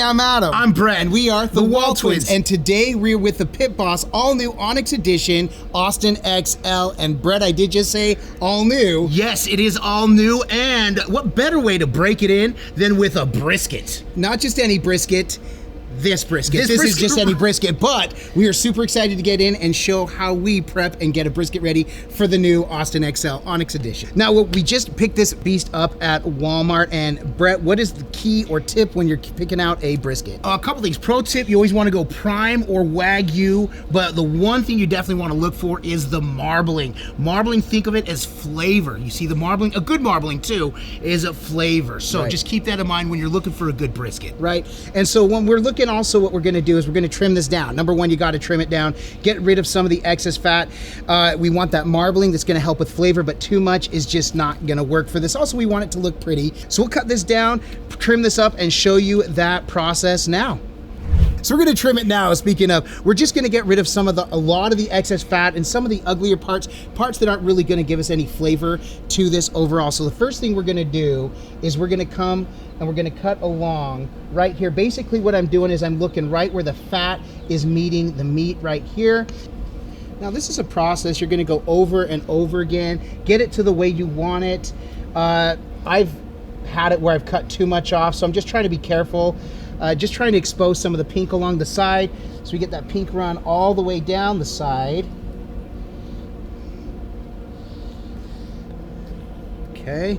Hey, I'm Adam. I'm Brett. And we are the Waltwins. And today we're with the Pit Boss all new Onyx Edition, Austin XL. And Brett, I did just say all new. Yes, it is all new. And what better way to break it in than with a brisket? Not just any brisket. This brisket. This is brisket. just any brisket, but we are super excited to get in and show how we prep and get a brisket ready for the new Austin XL Onyx Edition. Now, we just picked this beast up at Walmart, and Brett, what is the key or tip when you're picking out a brisket? A couple things. Pro tip, you always want to go prime or Wagyu, but the one thing you definitely want to look for is the marbling. Marbling, think of it as flavor. You see, the marbling, a good marbling too, is a flavor. So Right. just keep that in mind when you're looking for a good brisket. Right, and so when we're looking, also what we're going to do is we're going to trim this down. Number one, you got to trim it down, get rid of some of the excess fat. We want that marbling that's going to help with flavor, but too much is just not going to work for this. Also, we want it to look pretty, so we'll cut this down, trim this up, and show you that process now. So we're going to trim it now. Speaking of, we're just going to get rid of a lot of the excess fat and some of the uglier parts that aren't really going to give us any flavor to this overall. So the first thing we're going to do is we're going to come and we're going to cut along right here. Basically what I'm doing is I'm looking right where the fat is meeting the meat right here. Now this is a process you're going to go over and over again, get it to the way you want it. I've had it where I've cut too much off, so I'm just trying to be careful. Just trying to expose some of the pink along the side so we get that pink run all the way down the side. Okay.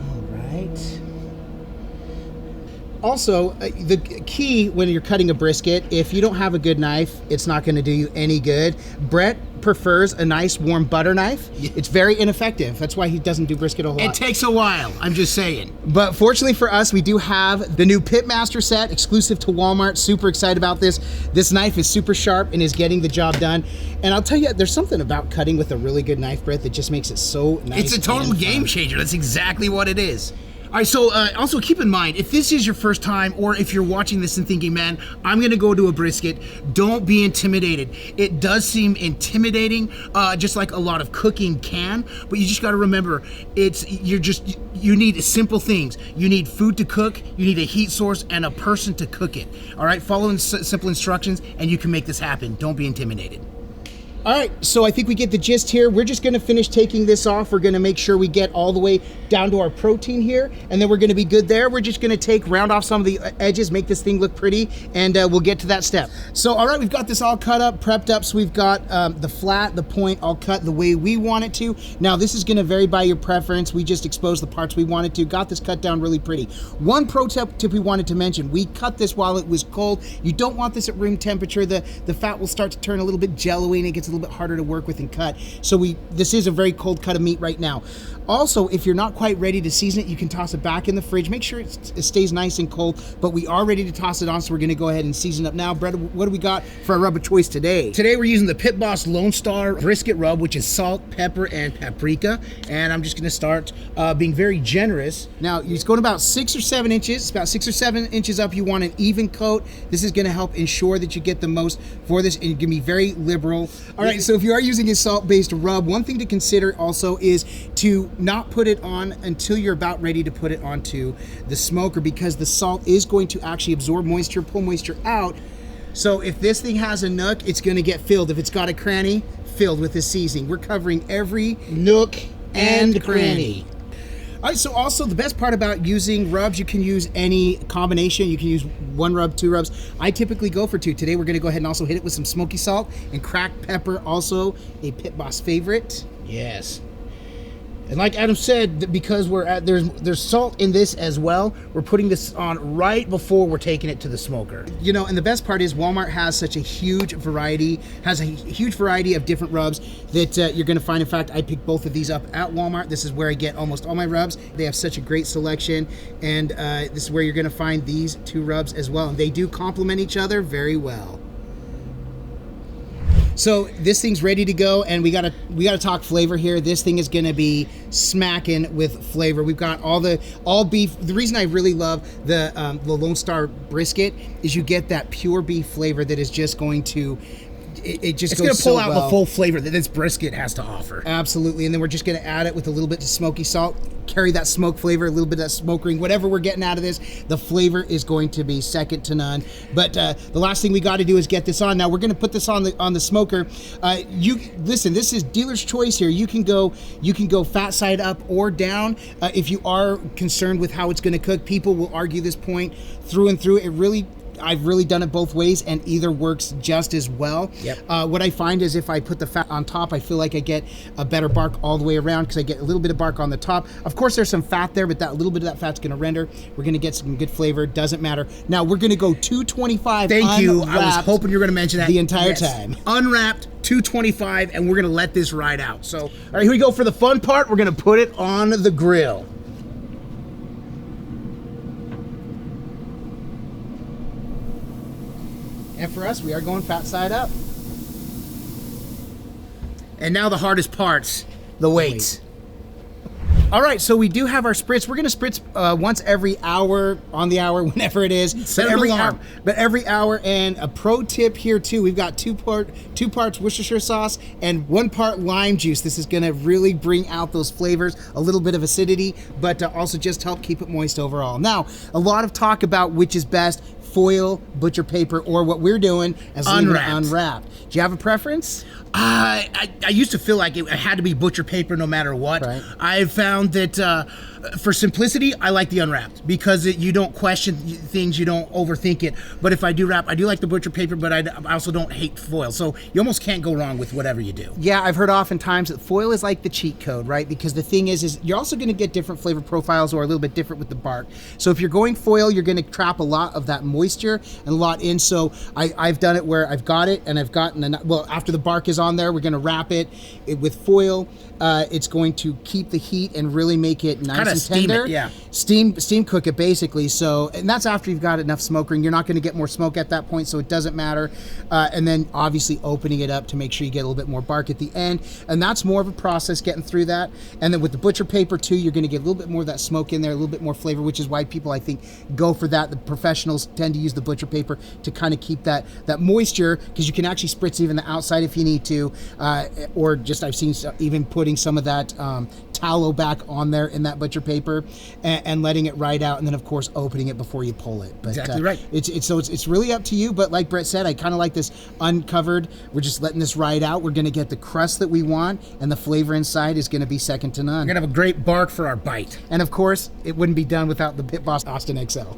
All right. Also, the key when you're cutting a brisket, if you don't have a good knife, it's not going to do you any good. Brett prefers a nice warm butter knife. It's very ineffective. That's why he doesn't do brisket a whole lot. It takes a while, I'm just saying. But fortunately for us, we do have the new Pitmaster set exclusive to Walmart. Super excited about this. This knife is super sharp and is getting the job done. And I'll tell you, there's something about cutting with a really good knife, Brett, that just makes it so nice. It's a total game changer. That's exactly what it is. All right, so also keep in mind, if this is your first time or if you're watching this and thinking, man, I'm going to go to a brisket, don't be intimidated. It does seem intimidating, just like a lot of cooking can, but you just got to remember, you need simple things. You need food to cook, you need a heat source, and a person to cook it. All right, follow simple instructions, and you can make this happen. Don't be intimidated. All right, so I think we get the gist here. We're just gonna finish taking this off. We're gonna make sure we get all the way down to our protein here, and then we're gonna be good there. We're just gonna round off some of the edges, make this thing look pretty, and we'll get to that step. So, all right, we've got this all cut up, prepped up. So we've got the flat, the point all cut the way we want it to. Now, this is gonna vary by your preference. We just exposed the parts we wanted to, got this cut down really pretty. One pro tip we wanted to mention, we cut this while it was cold. You don't want this at room temperature. The fat will start to turn a little bit jello-y and it gets a little bit harder to work with and cut. So this is a very cold cut of meat right now. Also, if you're not quite ready to season it, you can toss it back in the fridge. Make sure it stays nice and cold, but we are ready to toss it on, so we're gonna go ahead and season up now. Brett, what do we got for our rub of choice today? Today we're using the Pit Boss Lone Star brisket rub, which is salt, pepper, and paprika. And I'm just gonna start being very generous. Now, it's going about 6 or 7 inches. It's about 6 or 7 inches up. You want an even coat. This is gonna help ensure that you get the most for this, and you're gonna be very liberal. All right, so if you are using a salt-based rub, one thing to consider also is to not put it on until you're about ready to put it onto the smoker, because the salt is going to actually absorb moisture, pull moisture out. So if this thing has a nook, it's going to get filled. If it's got a cranny, filled with this seasoning. We're covering every nook and cranny. All right, so also the best part about using rubs, you can use any combination. You can use 1 rub, 2 rubs. I typically go for 2. Today we're gonna go ahead and also hit it with some smoky salt and cracked pepper, also a Pit Boss favorite. Yes. And like Adam said, because there's salt in this as well, we're putting this on right before we're taking it to the smoker. You know, and the best part is Walmart has such a huge variety, of different rubs that you're gonna find. In fact, I picked both of these up at Walmart. This is where I get almost all my rubs. They have such a great selection, and this is where you're gonna find these 2 rubs as well. And they do complement each other very well. So this thing's ready to go, and we gotta talk flavor here. This thing is gonna be smacking with flavor. We've got all beef. The reason I really love the Lone Star brisket is you get that pure beef flavor that is just going to it just it's goes gonna pull so out well. the full flavor that this brisket has to offer. Absolutely, and then we're just gonna add it with a little bit of smoky salt, carry that smoke flavor, a little bit of that smoke ring, whatever we're getting out of this, the flavor is going to be second to none. But the last thing we got to do is get this on. Now we're gonna put this on the smoker. You listen, this is dealer's choice here. You can go fat side up or down. If you are concerned with how it's gonna cook, people will argue this point through and through. I've really done it both ways, and either works just as well. Yep. What I find is if I put the fat on top, I feel like I get a better bark all the way around because I get a little bit of bark on the top. Of course, there's some fat there, but that little bit of that fat's going to render. We're going to get some good flavor. Doesn't matter. Now we're going to go 225. Thank you. I was hoping you were going to mention that the entire time. Unwrapped 225, and we're going to let this ride out. So, all right, here we go for the fun part. We're going to put it on the grill. And for us, we are going fat side up. And now the hardest parts, the weights. All right, so we do have our spritz. We're going to spritz once every hour, on the hour, whenever it is. Set every hour. But every hour. And a pro tip here too: we've got two parts Worcestershire sauce and 1 part lime juice. This is going to really bring out those flavors, a little bit of acidity, but also just help keep it moist overall. Now, a lot of talk about which is best: foil, butcher paper, or what we're doing as unwrapped. Do you have a preference? I used to feel like it had to be butcher paper no matter what. Right. I've found that for simplicity, I like the unwrapped because you don't question things, you don't overthink it. But if I do wrap, I do like the butcher paper, but I also don't hate foil. So you almost can't go wrong with whatever you do. Yeah, I've heard oftentimes that foil is like the cheat code, right? Because the thing is you're also going to get different flavor profiles or a little bit different with the bark. So if you're going foil, you're going to trap a lot of that moisture and a lot in. So I've done it where I've got it and I've gotten, after the bark is on there, we're going to wrap it with foil. It's going to keep the heat and really make it nice and tender. Steam cook it basically. So, and that's after you've got enough smoke ring. You're not going to get more smoke at that point, so it doesn't matter. And then obviously opening it up to make sure you get a little bit more bark at the end. And that's more of a process getting through that. And then with the butcher paper too, you're going to get a little bit more of that smoke in there, a little bit more flavor, which is why people, I think, go for that. The professionals tend to use the butcher paper to kind of keep that moisture, because you can actually spritz even the outside if you need to, or just I've seen even putting some of that tallow back on there in that butcher paper and letting it ride out, and then of course opening it before you pull it. But, exactly right. It's really up to you. But like Brett said, I kind of like this uncovered. We're just letting this ride out. We're going to get the crust that we want, and the flavor inside is going to be second to none. We're going to have a great bark for our bite. And of course, it wouldn't be done without the Pit Boss Austin XL.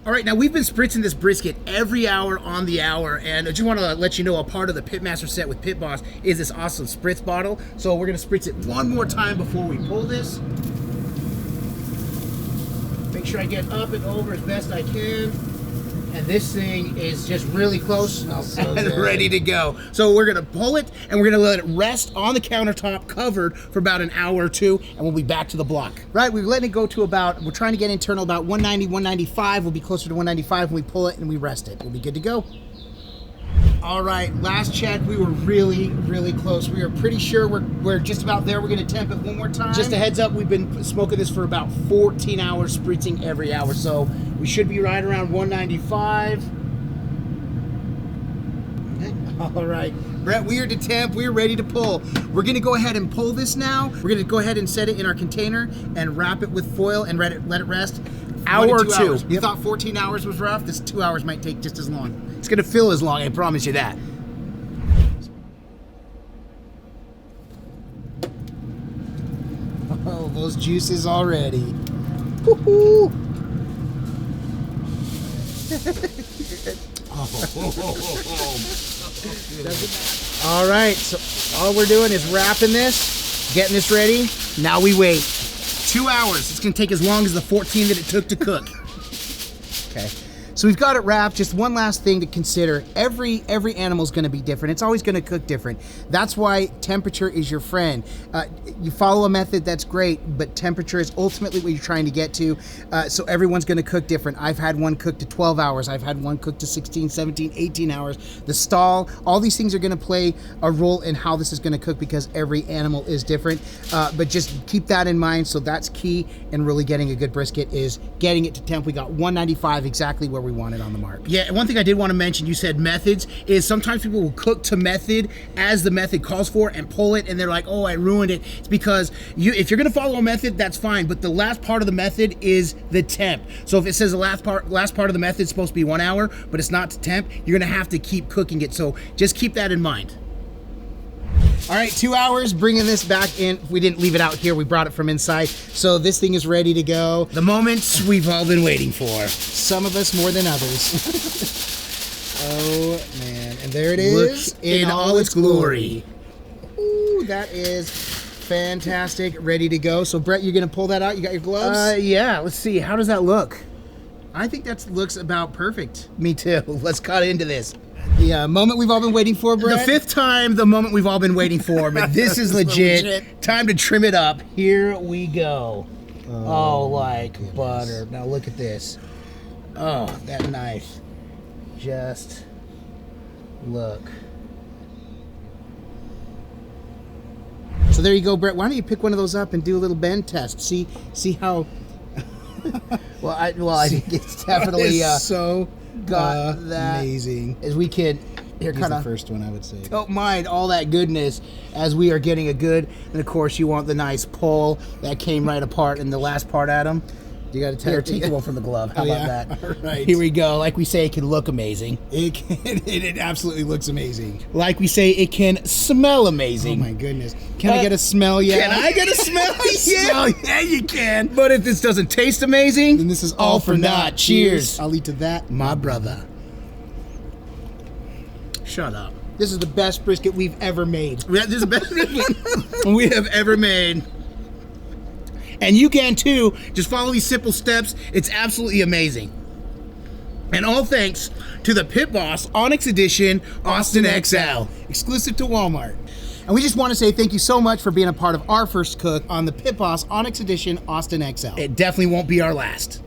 All right, now we've been spritzing this brisket every hour on the hour, and I just want to let you know a part of the Pitmaster set with Pit Boss is this awesome spritz bottle. So we're going to spritz it one more time before we pull this. Make sure I get up and over as best I can. And this thing is just really close and ready to go. So we're going to pull it, and we're going to let it rest on the countertop covered for about an hour or two, and we'll be back to the block. Right, we're letting it go to we're trying to get internal about 190, 195. We'll be closer to 195 when we pull it and we rest it. We'll be good to go. All right, last check, we were really, really close. We were pretty sure we're just about there. We're going to temp it one more time. Just a heads up, we've been smoking this for about 14 hours, spritzing every hour. So we should be right around 195. Okay. All right, Brett, we are to temp. We are ready to pull. We're going to go ahead and pull this now. We're going to go ahead and set it in our container and wrap it with foil and let it rest. Hour or two. Hours. You thought 14 hours was rough? This 2 hours might take just as long. It's going to feel as long, I promise you that. Oh, those juices already. Woo-hoo. All right, so all we're doing is wrapping this, getting this ready. Now we wait. 2 hours. It's going to take as long as the 14 that it took to cook. Okay. So we've got it wrapped. Just one last thing to consider. Every animal is going to be different. It's always going to cook different. That's why temperature is your friend. You follow a method, that's great, but temperature is ultimately what you're trying to get to. So everyone's going to cook different. I've had one cook to 12 hours. I've had one cook to 16, 17, 18 hours. The stall, all these things are going to play a role in how this is going to cook because every animal is different. But just keep that in mind. So that's key in really getting a good brisket is getting it to temp. We got 195 exactly where we want it on the mark. Yeah, and one thing I did want to mention, you said methods, is sometimes people will cook to method as the method calls for and pull it, and they're like, oh, I ruined it. It's because if you're going to follow a method, that's fine, but the last part of the method is the temp. So if it says the last part of the method is supposed to be 1 hour, but it's not to temp, you're going to have to keep cooking it. So just keep that in mind. All right, 2 hours, bringing this back in. We didn't leave it out here. We brought it from inside. So this thing is ready to go. The moments we've all been waiting for. Some of us more than others. Oh, man. And there it is. Look in all its glory. Ooh, that is fantastic. Ready to go. So, Brett, you're going to pull that out? You got your gloves? Yeah. Let's see. How does that look? I think that looks about perfect. Me too. Let's cut into this. The moment we've all been waiting for, Brett. The 5th time, the moment we've all been waiting for, but this is legit. Time to trim it up. Here we go. Oh, like goodness. Butter. Now look at this. Oh, that knife. Just look. So there you go, Brett. Why don't you pick one of those up and do a little bend test? See how. I think it's definitely so got that amazing. As we can here, Here's kind the of first one, I would say. don't mind all that goodness as we are getting a good. And of course, you want the nice pull that came right apart in the last part, Adam. You got to take the one from the glove. How about that? All right. Here we go. Like we say, it can look amazing. It absolutely looks amazing. Like we say, it can smell amazing. Oh my goodness. Can I get a smell yet? Can I get a smell? Smell? Yeah, you can. But if this doesn't taste amazing, then this is all for naught. Cheers. I'll eat to that, my brother. Shut up. This is the best brisket we've ever made. This is the best brisket we have ever made. And you can too. Just follow these simple steps. It's absolutely amazing. And all thanks to the Pit Boss Onyx Edition Austin XL. Exclusive to Walmart. And we just want to say thank you so much for being a part of our first cook on the Pit Boss Onyx Edition Austin XL. It definitely won't be our last.